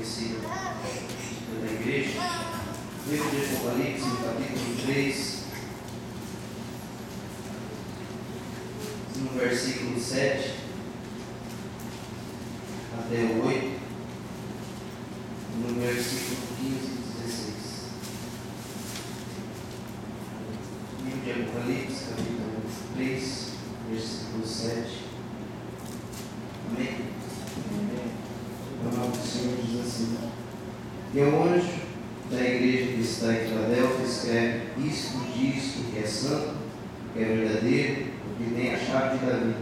conhecida pela igreja. Livro de Apocalipse, no capítulo 3, no versículo 7 até o 8, no versículo 15 e 16. Livro de Apocalipse, capítulo 3, versículo 7. Amém? A palavra do Senhor diz assim: E ao anjo da igreja que está em Filadélfia escreve: Isto diz o que é santo, o que é verdadeiro, o que tem a chave de Davi,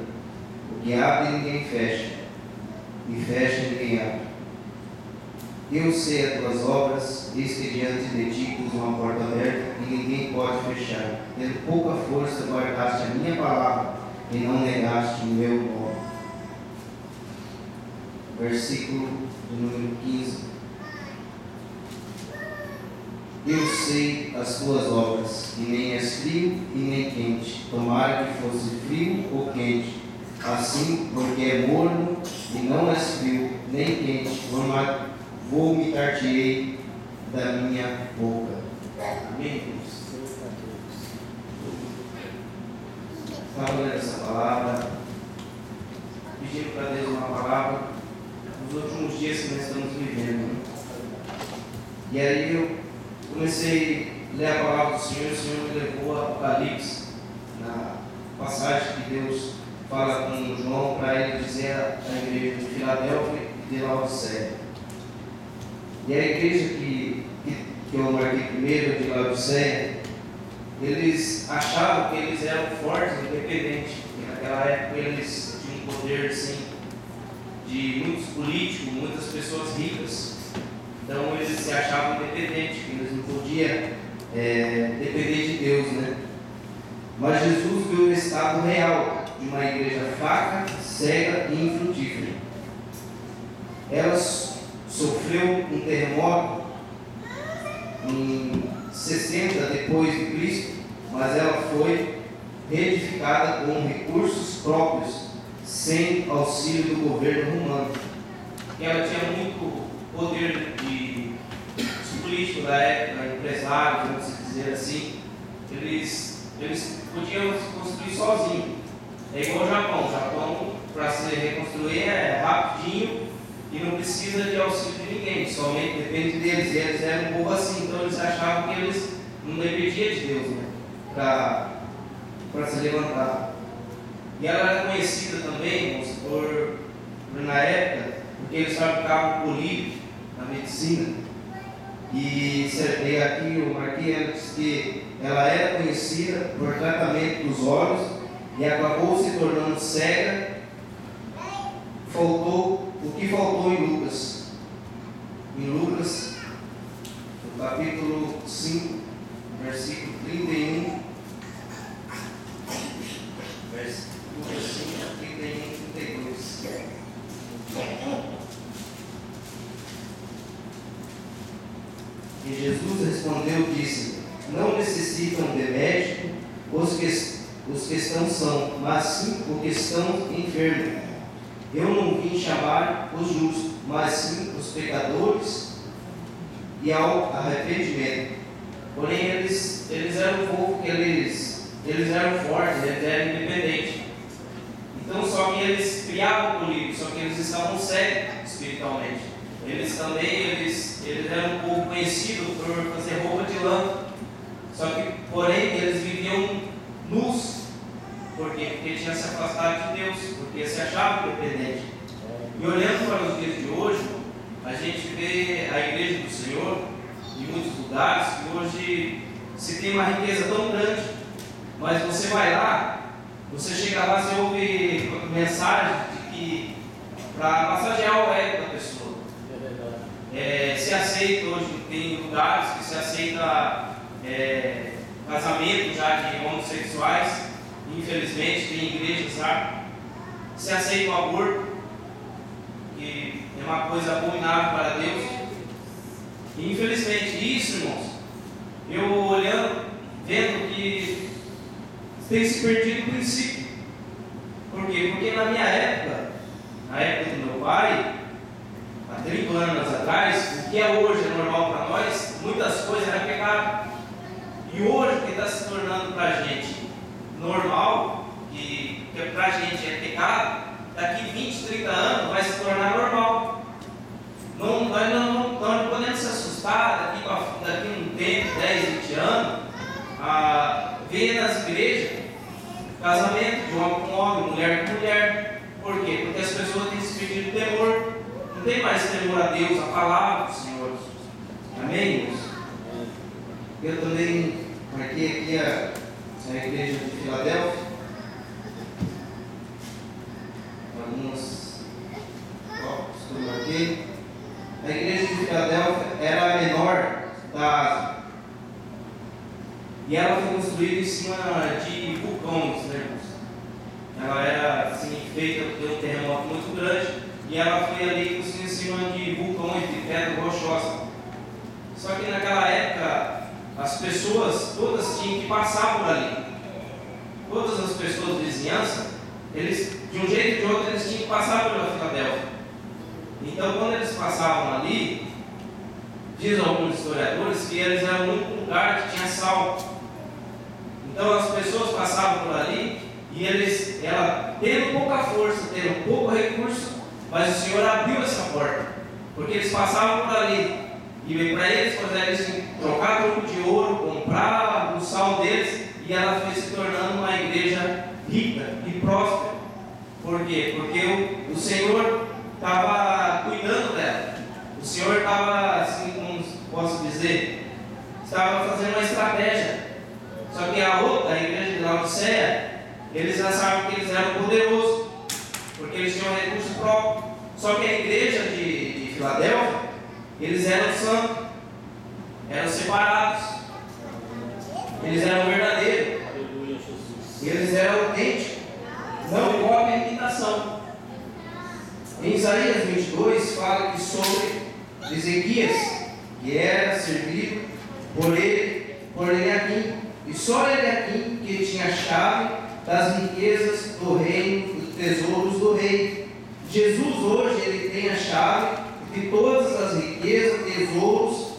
o que abre ninguém fecha, e fecha ninguém abre. Eu sei as tuas obras, eis que diante de ti pus uma porta aberta e ninguém pode fechar. Tendo pouca força guardaste a minha palavra e não negaste o meu nome. Versículo de número 15. Eu sei as tuas obras, que nem és frio e nem quente. Tomara que fosse frio ou quente. Assim, porque é morno e não és frio nem quente, vomitar-te-ei da minha boca. Amém? Estava lendo essa palavra, pedindo para Deus uma palavra nos últimos dias que nós estamos vivendo, né? E aí eu comecei a ler a palavra do Senhor. O Senhor me levou a Apocalipse, na passagem que Deus fala com João para ele dizer à igreja de Filadélfia e de Laodiceia. E a igreja que eu marquei primeiro, de Laodiceia, eles achavam que eles eram fortes e independentes, porque naquela época eles tinham um poder assim, de muitos políticos, muitas pessoas ricas. Então eles se achavam independentes, que eles não podiam depender de Deus, né? Mas Jesus viu o estado real de uma igreja fraca, cega e infrutífera. Ela sofreu um terremoto em 60 depois de Cristo, mas ela foi reedificada com recursos próprios, sem auxílio do governo romano. E ela tinha muito poder de político da época, empresários, vamos dizer assim. Eles podiam se construir sozinhos. É igual o Japão. O Japão, para se reconstruir, é rapidinho e não precisa de auxílio de ninguém, somente depende deles. E eles eram um povo assim, então eles achavam que eles não dependiam de Deus, né, para se levantar. E ela era conhecida também, por na época, porque eles fabricavam colírio na medicina. E aqui eu marquei antes que ela era conhecida por tratamento dos olhos e acabou se tornando cega. O que faltou em Lucas? Em Lucas, no capítulo 5, versículo 31. Lucas 5, 31 e 32. E Jesus respondeu e disse: Não necessitam de médico os que estão sãos, mas sim os que estão enfermos. Eu não vim chamar os justos, mas sim os pecadores e ao arrependimento. Porém, eles eram um povo que eles eram fortes, eles eram independentes. Então, só que eles criavam colírio, só que eles estavam cegos espiritualmente. Eles eram um povo conhecido por fazer roupa de lã. Só que, porém, eles viviam nus. Por quê? Porque tinham se afastado de Deus, porque se achavam independentes. E olhando para os dias de hoje, a gente vê a igreja do Senhor em muitos lugares que hoje se tem uma riqueza tão grande, mas você vai lá, você chega lá, você ouve mensagem de que para massagear o ego da pessoa. Se aceita hoje, tem lugares que se aceita casamento já de homossexuais. Infelizmente tem igrejas lá que se aceita o aborto, que é uma coisa abominável para Deus. E infelizmente isso, irmãos, eu olhando, vendo que tem se perdido o princípio. Por quê? Porque na minha época, na época do meu pai, há 30 anos atrás, o que é hoje é normal para nós, muitas coisas eram pecado. E hoje o que está se tornando para a gente normal, que para a gente é pecado, daqui 20, 30 anos vai se tornar normal. Nós não podemos se assustar daqui um tempo, 10, 20 anos, ver nas igrejas casamento de homem com homem, mulher com mulher. Por quê? Porque as pessoas têm se perdido temor. Não tem mais temor a Deus, a palavra do Senhor. Amém, irmãos? Eu também marquei aqui a igreja de Filadélfia. Alguns tópicos que eu marquei. A igreja de Filadélfia era a menor da Ásia. E ela foi construída em cima de vulcões, né, irmãos? Ela era assim, feita por um terremoto muito grande. E ela foi ali construída em cima de vulcões, de pedra rochosa. Só que naquela época, as pessoas todas tinham que passar por ali. Todas as pessoas da vizinhança, eles, de um jeito ou de outro, eles tinham que passar pela Filadélfia. Então, quando eles passavam ali, diz alguns historiadores que eles eram o único lugar que tinha sal. Então, as pessoas passavam por ali e ela tendo pouca força, tendo pouco recurso, mas o Senhor abriu essa porta, porque eles passavam por ali. E para eles fazerem trocar troco de ouro, comprar o sal deles, e ela foi se tornando uma igreja rica e próspera. Por quê? Porque o Senhor estava cuidando dela. O Senhor estava, assim como posso dizer, estava fazendo uma estratégia. Só que a igreja de Laodiceia, eles achavam que eles eram poderosos, porque eles tinham recurso próprio. Só que a igreja de Filadélfia, eles eram santos, eram separados, eles eram verdadeiros, eles eram autênticos, não cópia e imitação. Em Isaías 22 fala que sobre Ezequias, que era servido por Eliaquim, e só Eliaquim que tinha a chave das riquezas do reino, dos tesouros do rei. Jesus hoje ele tem a chave de todas as riquezas, tesouros,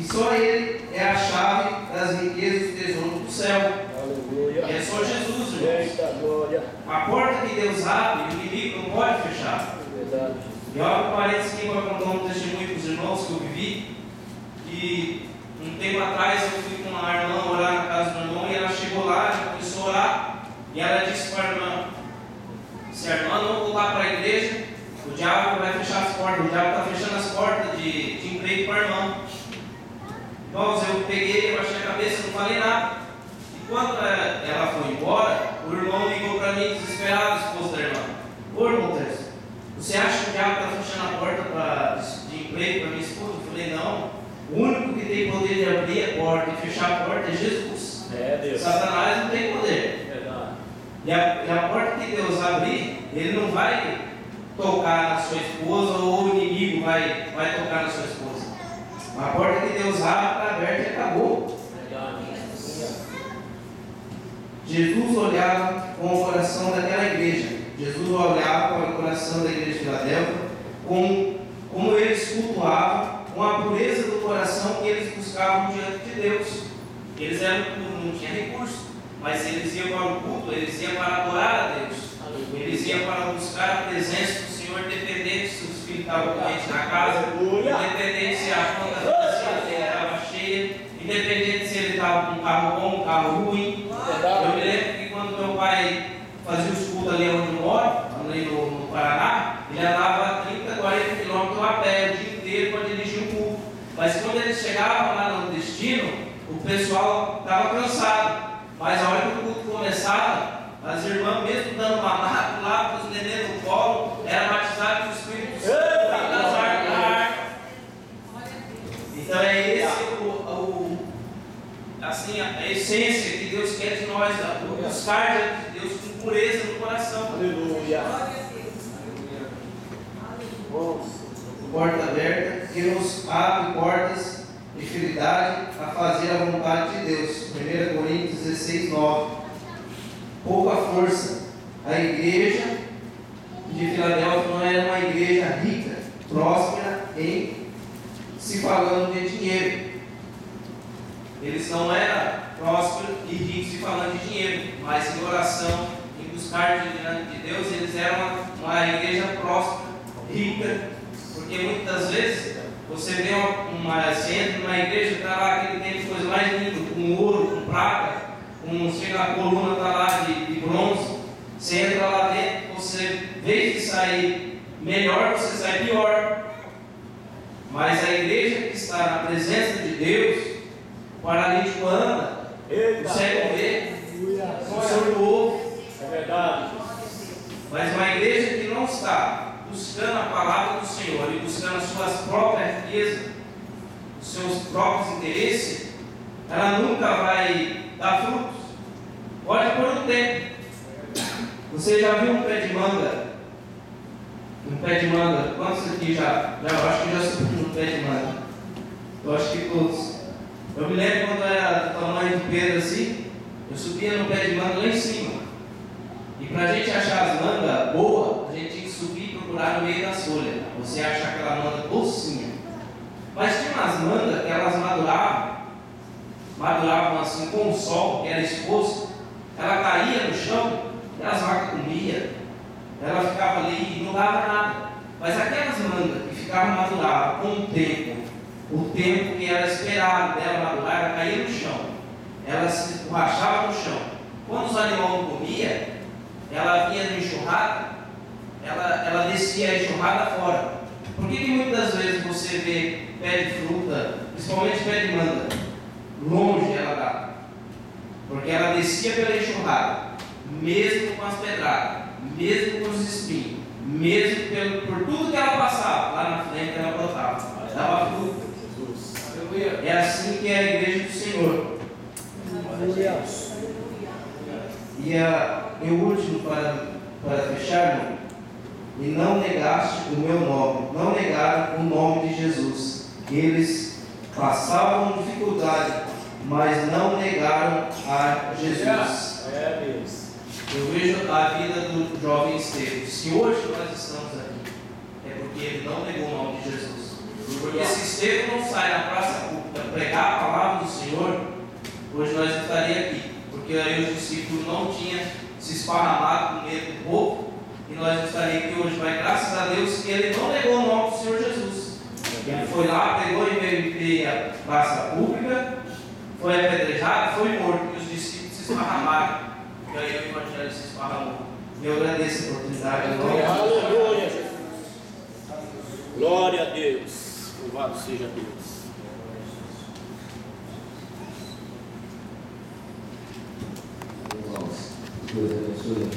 e só ele é a chave das riquezas e tesouros do céu. Aleluia. E é só Jesus, irmãos. A porta que Deus abre, o inimigo não pode fechar. Verdade. E olha, parece que eu vou contar um testemunho para os irmãos que eu vivi, que um tempo atrás eu fui com uma irmã orar na casa do irmão, e ela chegou lá, e começou a orar, e ela disse para a irmã: se a irmã não voltar para a igreja, o diabo vai fechar as portas. O diabo está fechando as portas de emprego para a irmã. Irmãos, eu peguei, eu achei a cabeça, não falei nada. E quando ela foi embora, o irmão ligou para mim desesperado, esposo da irmã: ô irmão Terço, você acha que o diabo está fechando a porta de emprego para minha esposa? Eu falei: não. O único que tem poder de abrir a porta e fechar a porta é Jesus. Deus. Satanás não tem poder. Verdade. E a porta que Deus abrir, ele não vai tocar na sua esposa, ou o inimigo vai tocar na sua esposa. A porta que Deus abre está aberta e acabou. Verdade. Jesus olhava com o coração daquela igreja. Jesus olhava para o coração da igreja de Filadélfia, como eles cultuavam, com a pureza do coração que eles buscavam diante de Deus. Eles não tinham recurso, mas eles iam para o culto, eles iam para adorar a Deus. Eles iam para buscar a presença do Senhor, independente se os filhos estavam doentes na casa, independente se a conta financeira estava cheia, independente se ele estava com um carro bom, um carro ruim. Eu me lembro que quando meu pai fazia os cultos ali onde eu moro, ali no Paraná, ele andava 30, 40 quilômetros a pé o dia inteiro para dirigir o culto. Mas quando eles chegavam lá no destino, o pessoal estava cansado. Mas a hora que o culto começava, as irmãs, mesmo dando mamaco lá para os neném no colo, era batizado com o Espírito Santo nas arcas. Então é esse assim, a essência que Deus quer de nós, buscar diante de Deus com pureza no coração. Aleluia. Porta aberta, Deus abre portas de fidelidade a fazer a vontade de Deus. 1 Coríntios 16, 9. Pouca força. A igreja de Filadélfia não era uma igreja rica, próspera em se falando de dinheiro. Eles não eram prósperos e ricos se falando de dinheiro, mas em oração, em buscar diante de Deus, eles eram uma igreja próspera, rica, porque muitas vezes você vê você entra numa igreja, está lá aquele tempo de coisa mais linda, com ouro, com prata, chega a coluna está lá de bronze, você entra lá dentro, você, em vez de sair melhor, você sai pior. Mas a igreja que está na presença de Deus, o paralítico anda, o cego vê, o seu povo. É verdade. Mas uma igreja que não está buscando a palavra do Senhor e buscando as suas próprias riquezas, os seus próprios interesses, ela nunca vai dar frutos. Pode por um tempo. Você já viu um pé de manga? Um pé de manga? Quantos aqui já? Eu acho que já subiu um pé de manga. Eu acho que todos. Eu me lembro quando eu era do tamanho de Pedro assim, eu subia no pé de manga lá em cima. E para a gente achar as mangas boas, a gente tinha que subir e procurar no meio das folhas. Você acha aquela manga docinha. Mas tinha umas mangas que elas maduravam assim com o sol, que era exposto. Ela caía no chão e as vacas comiam. Ela ficava ali e não dava nada. Mas aquelas mangas que ficavam maduradas com o tempo que era esperado dela madurar, ela caía no chão. Ela se borrachava no chão. Quando os animais não comiam, ela vinha de enxurrada, ela descia a enxurrada fora. Por que muitas vezes você vê pé de fruta, principalmente pé de manga, longe ela dá? Porque ela descia pela enxurrada, mesmo com as pedradas, mesmo com os espinhos, mesmo por tudo que ela passava, lá na frente ela brotava, dava fruto. É assim que é a igreja do Senhor. E o último para fechar, e não negaste o meu nome, não negaram o nome de Jesus. Eles passavam dificuldade, mas não negaram a Jesus. Eu vejo a vida do jovem Estevão. Se hoje nós estamos aqui, é porque ele não negou o nome de Jesus. Porque se Estevão não sai na praça pública pregar a palavra do Senhor, hoje nós estaríamos aqui. Porque aí os discípulos não tinham se esparramado com medo do povo, e nós estaríamos aqui hoje. Mas graças a Deus que ele não negou o nome do Senhor Jesus. Ele foi lá, pegou e a praça pública, foi apedrejado, foi morto, e os discípulos se esparramaram. E aí o Evangelho se esparramou. Eu agradeço a oportunidade. Aleluia, Jesus. Glória a Deus. Louvado seja Deus. Irmãos, Deus abençoe.